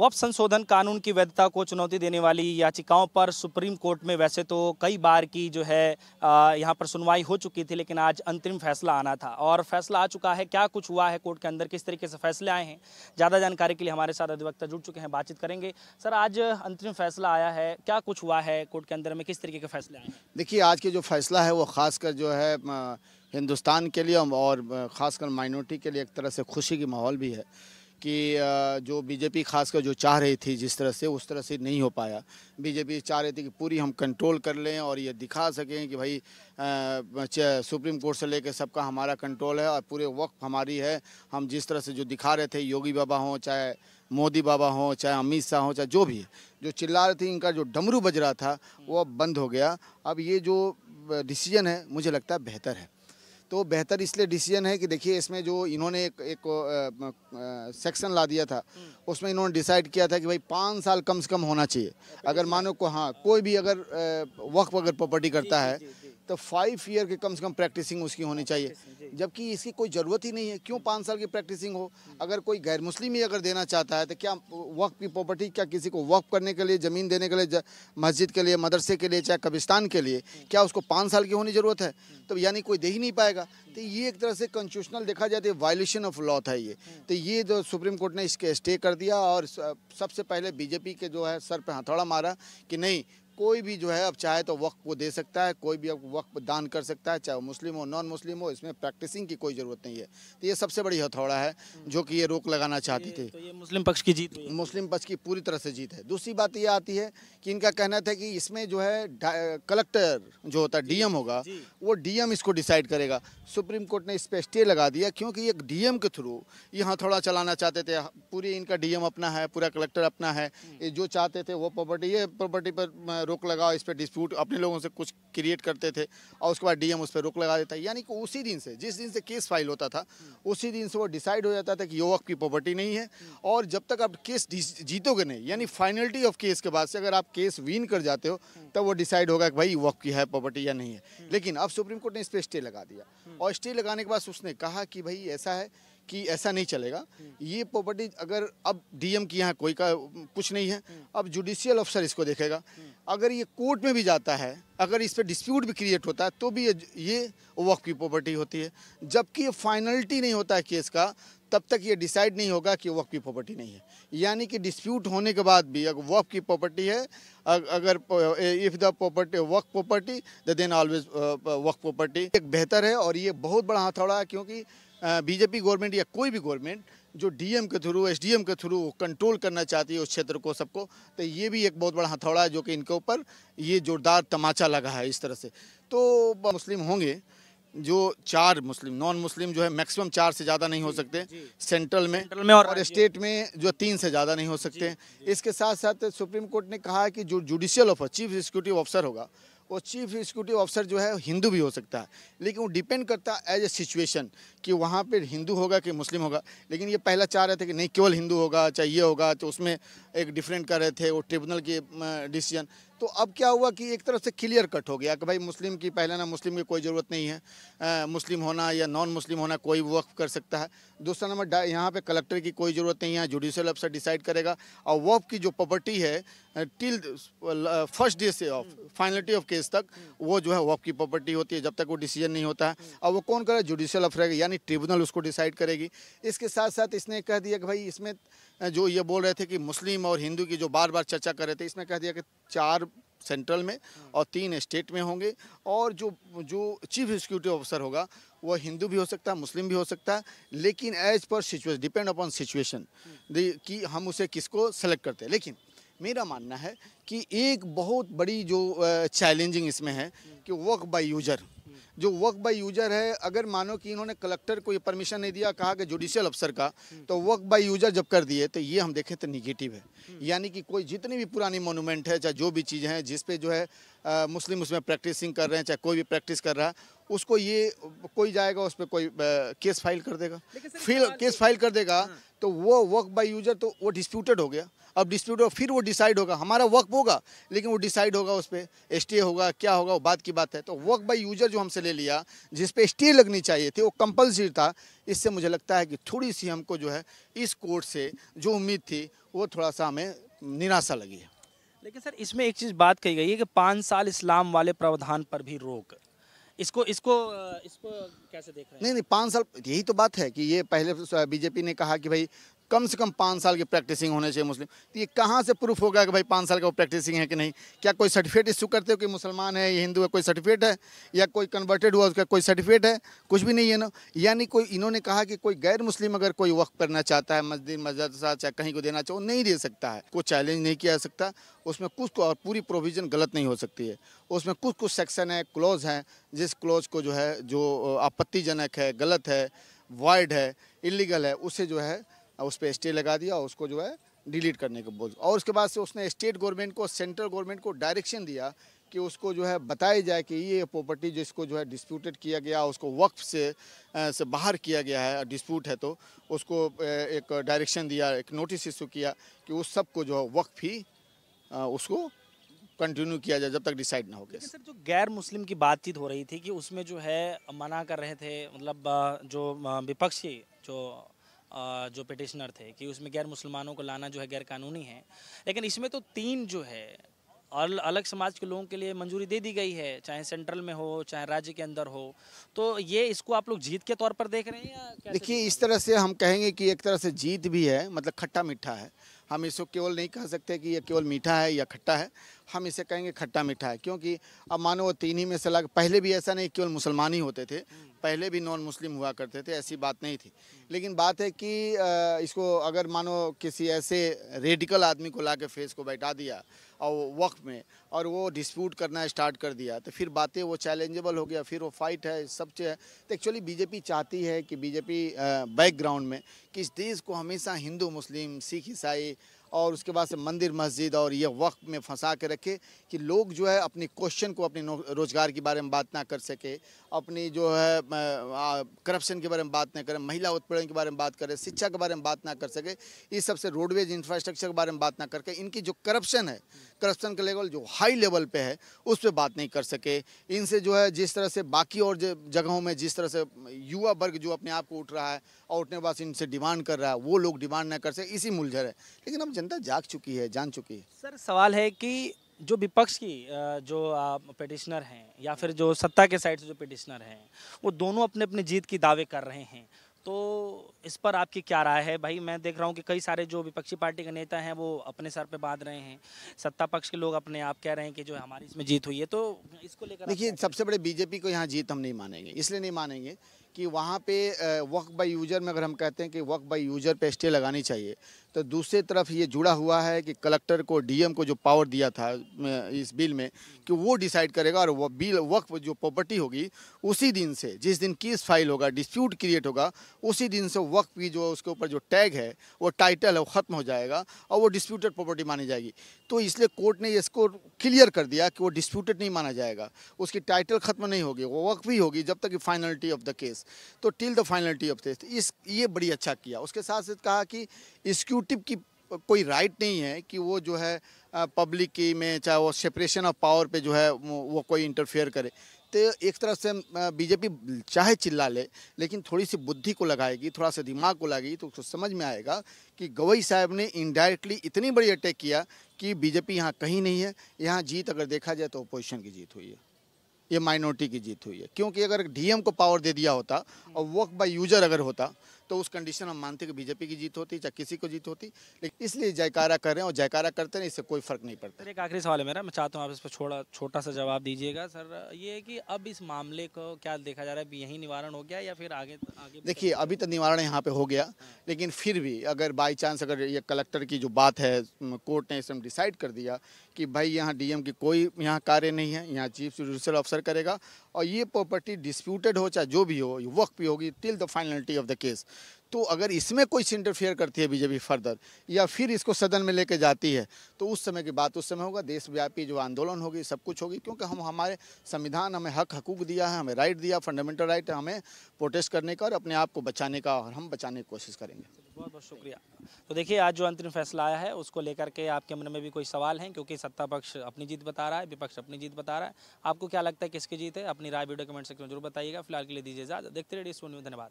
वक्फ संशोधन कानून की वैधता को चुनौती देने वाली याचिकाओं पर सुप्रीम कोर्ट में वैसे तो कई बार की जो है यहाँ पर सुनवाई हो चुकी थी, लेकिन आज अंतरिम फैसला आना था और फैसला आ चुका है। क्या कुछ हुआ है कोर्ट के अंदर, किस तरीके से फैसले आए हैं, ज़्यादा जानकारी के लिए हमारे साथ अधिवक्ता जुड़ चुके हैं, बातचीत करेंगे। सर, आज अंतरिम फैसला आया है, क्या कुछ हुआ है कोर्ट के अंदर में, किस तरीके के फैसले आए हैं? देखिए, आज के जो फैसला है वो ख़ासकर जो है हिंदुस्तान के लिए और ख़ासकर माइनॉरिटी के लिए एक तरह से खुशी की माहौल भी है कि जो बीजेपी खासकर जो चाह रही थी जिस तरह से, उस तरह से नहीं हो पाया। बीजेपी चाह रही थी कि पूरी हम कंट्रोल कर लें और ये दिखा सकें कि भाई सुप्रीम कोर्ट से लेकर सबका हमारा कंट्रोल है और पूरे वक्त हमारी है। हम जिस तरह से जो दिखा रहे थे, योगी बाबा हों, चाहे मोदी बाबा हों, चाहे अमित शाह हों, चाहे जो भी है, जो चिल्ला रहे थे, इनका जो डमरू बज रहा था वो अब बंद हो गया। अब ये जो डिसीजन है मुझे लगता है बेहतर है। तो बेहतर इसलिए डिसीजन है कि देखिए, इसमें जो इन्होंने एक सेक्शन ला दिया था, उसमें इन्होंने डिसाइड किया था कि भाई 5 साल कम से कम होना चाहिए। अगर मानो को हाँ कोई भी अगर वक्फ अगर प्रॉपर्टी करता है तो 5 ईयर की कम से कम प्रैक्टिसिंग उसकी होनी चाहिए, जबकि इसकी कोई ज़रूरत ही नहीं है। क्यों 5 साल की प्रैक्टिसिंग हो? अगर कोई गैर मुस्लिम ही अगर देना चाहता है तो क्या वक्फ की प्रॉपर्टी, क्या किसी को वक्फ करने के लिए, ज़मीन देने के लिए, मस्जिद के लिए, मदरसे के लिए, चाहे कब्रिस्तान के लिए, क्या उसको 5 साल की होनी ज़रूरत है? तो यानी कोई दे ही नहीं पाएगा। तो ये एक तरह से कॉन्स्टिट्यूशनल देखा जाए तो वायलेशन ऑफ लॉ था ये। तो ये जो सुप्रीम कोर्ट ने इसके स्टे कर दिया और सबसे पहले बीजेपी के जो है सर पे हथौड़ा मारा कि नहीं, कोई भी जो है अब चाहे तो वक्फ को दे सकता है, कोई भी अब वक्फ दान कर सकता है, चाहे वो मुस्लिम हो, नॉन मुस्लिम हो, इसमें प्रैक्टिसिंग की कोई ज़रूरत नहीं है। तो ये सबसे बड़ी हथौड़ा है जो कि ये रोक लगाना चाहती थी। तो ये मुस्लिम पक्ष की जीत हुई। मुस्लिम पक्ष की पूरी तरह से जीत है। दूसरी बात ये आती है कि इनका कहना था कि इसमें जो है कलेक्टर जो होता है, डीएम होगा, वो डीएम इसको डिसाइड करेगा। सुप्रीम कोर्ट ने इस पर स्टे लगा दिया क्योंकि एक डीएम के थ्रू यहाँ थोड़ा चलाना चाहते थे। पूरी इनका डीएम अपना है, पूरा कलेक्टर अपना है। ये जो चाहते थे वो प्रॉपर्टी पर रोक लगाओ, इस पर डिस्प्यूट अपने लोगों से कुछ क्रिएट करते थे और उसके बाद डीएम उस पर रोक लगा देता है। यानी कि उसी दिन से, जिस दिन से केस फाइल होता था, उसी दिन से वो डिसाइड हो जाता था कि ये वक्फ की प्रॉपर्टी नहीं है। और जब तक आप केस जीतोगे नहीं, यानी फाइनलिटी ऑफ केस के बाद से अगर आप केस विन कर जाते हो, तब वो डिसाइड होगा कि भाई वक्फ की है प्रॉपर्टी या नहीं है। लेकिन अब सुप्रीम कोर्ट ने इस पर स्टे लगा दिया और स्टे लगाने के बाद उसने कहा कि भाई ऐसा है कि ऐसा नहीं चलेगा। ये प्रॉपर्टी अगर अब डीएम की यहाँ कोई का कुछ नहीं है, अब जुडिशियल अफसर इसको देखेगा। अगर ये कोर्ट में भी जाता है, अगर इस पर डिस्प्यूट भी क्रिएट होता है, तो भी ये वक्फ की प्रॉपर्टी होती है। जबकि ये फाइनलिटी नहीं होता है केस का, तब तक ये डिसाइड नहीं होगा कि वक्फ की प्रॉपर्टी नहीं है। यानी कि डिस्प्यूट होने के बाद भी अगर वक्फ की प्रॉपर्टी है, अगर if the property waqf property then always waqf property एक बेहतर है। और ये बहुत बड़ा हथौड़ा है क्योंकि बीजेपी गवर्नमेंट या कोई भी गवर्नमेंट जो डीएम के थ्रू, एसडीएम के थ्रू कंट्रोल करना चाहती है उस क्षेत्र को, सबको, तो ये भी एक बहुत बड़ा हथौड़ा है जो कि इनके ऊपर ये जोरदार तमाचा लगा है इस तरह से। तो मुस्लिम होंगे जो 4 मुस्लिम, नॉन मुस्लिम जो है मैक्सिमम 4 से ज़्यादा नहीं हो सकते सेंट्रल में और स्टेट में जो 3 से ज़्यादा नहीं हो सकते। इसके साथ साथ सुप्रीम कोर्ट ने कहा है कि जो judicial officer, chief executive officer होगा, वो चीफ एग्जीक्यूटिव ऑफिसर जो है हिंदू भी हो सकता है, लेकिन वो डिपेंड करता है एज ए सिचुएशन कि वहाँ पे हिंदू होगा कि मुस्लिम होगा। लेकिन ये पहला चाह रहे थे कि नहीं केवल हिंदू होगा, चाहे ये होगा, तो उसमें एक डिफरेंट कर रहे थे वो ट्रिब्यूनल के डिसीजन। तो अब क्या हुआ कि एक तरफ से क्लियर कट हो गया कि भाई मुस्लिम की पहले ना, मुस्लिम की कोई ज़रूरत नहीं है, मुस्लिम होना या नॉन मुस्लिम होना कोई वक्फ कर सकता है। दूसरा नंबर, यहाँ पे कलेक्टर की कोई ज़रूरत नहीं है, जुडिशियल अफसर डिसाइड करेगा। और वक्फ की जो प्रॉपर्टी है टिल फर्स्ट डे से ऑफ फाइनलिटी ऑफ केस तक वो जो है वक्फ की प्रॉपर्टी होती है, जब तक वो डिसीजन नहीं होता है। और वो कौन करे? जुडिशियल अफसर, यानी ट्रिब्यूनल उसको डिसाइड करेगी। इसके साथ साथ इसने कह दिया कि भाई इसमें जो ये बोल रहे थे कि मुस्लिम और हिंदू की जो बार बार चर्चा कर रहे थे, इसमें कह दिया कि 4 सेंट्रल में और 3 स्टेट में होंगे। और जो चीफ एग्जीक्यूटिव ऑफिसर होगा वो हिंदू भी हो सकता है, मुस्लिम भी हो सकता है, लेकिन as per situation, depend upon situation कि हम उसे किसको सेलेक्ट करते हैं। लेकिन मेरा मानना है कि एक बहुत बड़ी जो चैलेंजिंग इसमें है कि वक्फ बाय यूजर, जो वक्फ बाय यूजर है, अगर मानो कि इन्होंने कलेक्टर को ये परमिशन नहीं दिया, कहा कि जुडिशियल अफसर का, तो वक्फ बाय यूजर जब कर दिए तो ये हम देखें तो निगेटिव है। यानी कि कोई जितनी भी पुरानी मोनूमेंट है, चाहे जो भी चीज़ें हैं जिस पे जो है मुस्लिम उसमें प्रैक्टिसिंग कर रहे हैं, चाहे कोई भी प्रैक्टिस कर रहा है, उसको ये कोई जाएगा उस पर कोई केस फाइल कर देगा, फिर केस फाइल कर देगा तो वो वर्क बाय यूजर तो वो डिस्प्यूटेड हो गया। अब डिस्प्यूट फिर वो डिसाइड होगा, हमारा वर्क होगा लेकिन वो डिसाइड होगा उस पर एसटीए होगा, क्या होगा वो बात की बात है। तो वर्क बाय यूजर जो हमसे ले लिया जिस पे एसटीए लगनी चाहिए थी वो कंपल्सरी था। इससे मुझे लगता है कि थोड़ी सी हमको जो है इस कोर्ट से जो उम्मीद थी वो थोड़ा सा हमें निराशा लगी है। लेकिन सर इसमें एक चीज़ बात कही गई है कि 5 साल इस्लाम वाले प्रावधान पर भी रोक, इसको इसको इसको कैसे देख रहे हैं? नहीं 5 साल, यही तो बात है कि ये पहले बीजेपी ने कहा कि भाई कम से कम 5 साल की प्रैक्टिसिंग होने चाहिए मुस्लिम। तो ये कहाँ से प्रूफ होगा कि भाई 5 साल का वो प्रैक्टिसिंग है कि नहीं? क्या कोई सर्टिफिकेट इशू करते हो कि मुसलमान है, ये हिंदू है, कोई सर्टिफिकेट है? या कोई कन्वर्टेड हुआ उसका कोई सर्टिफिकेट है? कुछ भी नहीं है ना। यानी कोई इन्होंने कहा कि कोई गैर मुस्लिम अगर कोई वक्फ करना चाहता है, मस्जिद मदरसा चाहे कहीं को देना चाहो नहीं दे सकता है, कोई चैलेंज नहीं किया जा सकता। उसमें कुछ और पूरी प्रोविज़न गलत नहीं हो सकती है। उसमें कुछ कुछ सेक्शन है, क्लॉज हैं, जिस क्लॉज को जो है जो आपत्तिजनक है, गलत है, वॉइड है, इलीगल है, उसे जो है उस पर स्टे लगा दिया और उसको जो है डिलीट करने को बोल। और उसके बाद से उसने स्टेट गवर्नमेंट को, सेंट्रल गवर्नमेंट को डायरेक्शन दिया कि उसको जो है बताया जाए कि ये प्रॉपर्टी जिसको जो है डिस्प्यूटेड किया गया, उसको वक्फ से बाहर किया गया है, डिस्प्यूट है तो उसको एक डायरेक्शन दिया, एक नोटिस इशू किया कि उस सब को जो है वक्फ ही उसको कंटिन्यू किया जाए जब तक डिसाइड ना हो गया। सर जो गैर मुस्लिम की बातचीत हो रही थी कि उसमें जो है मना कर रहे थे, मतलब जो विपक्षी जो पिटिशनर थे कि उसमें गैर मुसलमानों को लाना जो है गैर कानूनी है, लेकिन इसमें तो 3 जो है अलग समाज के लोगों के लिए मंजूरी दे दी गई है, चाहे सेंट्रल में हो चाहे राज्य के अंदर हो। तो ये इसको आप लोग जीत के तौर पर देख रहे हैं या कैसे? देखिए इस तरह से हम कहेंगे कि एक तरह से जीत भी है, मतलब खट्टा मीठा है। हम इसको केवल नहीं कह सकते कि ये केवल मीठा है या खट्टा है, हम इसे कहेंगे खट्टा मीठा है। क्योंकि अब मानो वो 3 ही में से लग, पहले भी ऐसा नहीं केवल मुसलमान ही होते थे, पहले भी नॉन मुस्लिम हुआ करते थे, ऐसी बात नहीं थी। लेकिन बात है कि इसको अगर मानो किसी ऐसे रेडिकल आदमी को ला के फेस को बैठा दिया और वक्फ में और वो डिस्प्यूट करना स्टार्ट कर दिया तो फिर बातें वो चैलेंजेबल हो गया, फिर वो फाइट है सब चीज़ है। तो एक्चुअली बीजेपी चाहती है कि बीजेपी बैकग्राउंड में कि इस देश को हमेशा हिंदू मुस्लिम सिख ईसाई और उसके बाद से मंदिर मस्जिद और ये वक्फ में फंसा के रखे कि लोग जो है अपनी क्वेश्चन को, अपने रोज़गार के बारे में बात ना कर सके, अपनी जो है करप्शन के बारे में बात ना करें, महिला उत्पीड़न के बारे में बात करें, शिक्षा के बारे में बात ना कर सके, इस सबसे रोडवेज इंफ्रास्ट्रक्चर के बारे में बात ना करके इनकी जो करप्शन है, करप्शन का लेवल जो हाई लेवल पे है उस पर बात नहीं कर सके। इनसे जो है जिस तरह से बाकी और जगहों में जिस तरह से युवा वर्ग जो अपने आप को उठ रहा है और उठने के बाद इनसे डिमांड कर रहा है, वो लोग डिमांड ना कर सके, इसी मुलझर है। लेकिन अब जनता जाग चुकी है, जान चुकी है। सर सवाल है कि जो विपक्ष की जो पिटिशनर हैं या फिर जो सत्ता के साइड से जो पिटिशनर हैं, वो दोनों अपने अपने जीत की दावे कर रहे हैं, तो इस पर आपकी क्या राय है? भाई मैं देख रहा हूँ कि कई सारे जो विपक्षी पार्टी के नेता हैं वो अपने सर पे बांध रहे हैं, सत्ता पक्ष के लोग अपने आप कह रहे हैं कि जो हमारी इसमें जीत हुई है। तो इसको लेकर देखिए सबसे बड़े बीजेपी को यहाँ जीत हम नहीं मानेंगे। इसलिए नहीं मानेंगे कि वहाँ पे वक्फ बाय यूजर में अगर हम कहते हैं कि वक्फ बाय यूजर पे स्टे लगानी चाहिए, तो दूसरी तरफ ये जुड़ा हुआ है कि कलेक्टर को, डीएम को जो पावर दिया था इस बिल में कि वो डिसाइड करेगा और वो बिल वक्फ जो प्रॉपर्टी होगी उसी दिन से, जिस दिन केस फाइल होगा, डिस्प्यूट क्रिएट होगा, उसी दिन से वक्फ की जो उसके ऊपर जो टैग है, वो टाइटल है, वो ख़त्म हो जाएगा और वो डिस्प्यूटेड प्रॉपर्टी मानी जाएगी। तो इसलिए कोर्ट ने इसको क्लियर कर दिया कि वो डिस्प्यूटेड नहीं माना जाएगा, उसकी टाइटल ख़त्म नहीं होगी, वो वक्फ ही होगी जब तक कि फाइनलिटी ऑफ द केस, तो till the finality of case. ये बड़ी अच्छा किया। उसके साथ साथ कहा कि एग्जीक्यूटिव की कोई राइट नहीं है कि वो जो है पब्लिक की में, चाहे वो सेपरेशन ऑफ पावर पे जो है वो कोई इंटरफेयर करे। तो एक तरह से बीजेपी चाहे चिल्ला ले, लेकिन थोड़ी सी बुद्धि को लगाएगी, थोड़ा सा दिमाग को लगाएगी तो उसको समझ में आएगा कि गवई साहब ने इनडायरेक्टली इतनी बड़ी अटैक किया कि बीजेपी यहाँ कहीं नहीं है। यहाँ जीत अगर देखा जाए तो अपोजिशन की जीत हुई है, ये माइनॉरिटी की जीत हुई है। क्योंकि अगर डीएम को पावर दे दिया होता और वक्फ बाय यूजर अगर होता तो उस कंडीशन हम मानते कि बीजेपी की जीत होती, चाहे किसी को जीत होती। लेकिन इसलिए जयकारा कर रहे हैं और जयकारा करते हैं, इससे कोई फर्क नहीं पड़ता। सर एक आखिरी सवाल है मेरा, मैं चाहता हूँ आप इस पर छोटा सा जवाब दीजिएगा। सर ये है कि अब इस मामले को क्या देखा जा रहा है, यहीं निवारण हो गया या फिर आगे देखिए अभी तो निवारण यहाँ पे हो गया, लेकिन फिर भी अगर बाई चांस अगर ये कलेक्टर की जो बात है, कोर्ट ने इसमें डिसाइड कर दिया कि भाई यहाँ डीएम की कोई यहाँ कार्य नहीं है, यहाँ चीफ जुडिशियल ऑफिसर करेगा और ये प्रॉपर्टी डिस्प्यूटेड हो चाहे जो भी हो, वक्त भी होगी till the finality of the case, तो अगर इसमें कोई इंटरफेयर करती है बीजेपी फर्दर, या फिर इसको सदन में लेके जाती है, तो उस समय की बात उस समय होगा। देशव्यापी जो आंदोलन होगी, सब कुछ होगी, क्योंकि हम हमारे संविधान हमें हक हकूक दिया है, हमें राइट दिया, फंडामेंटल राइट है हमें प्रोटेस्ट करने का और अपने आप को बचाने का, और हम बचाने की कोशिश करेंगे। बहुत बहुत शुक्रिया। तो देखिए, आज जो अंतरिम फैसला आया है उसको लेकर के आपके मन में भी कोई सवाल है? क्योंकि सत्ता पक्ष अपनी जीत बता रहा है, विपक्ष अपनी जीत बता रहा है। आपको क्या लगता है किसकी जीत है? अपनी राय वीडियो कमेंट सेक्शन में जरूर बताइएगा। फिलहाल के लिए दीजिए इजाजत। देखते रहिए DSP न्यूज़। धन्यवाद।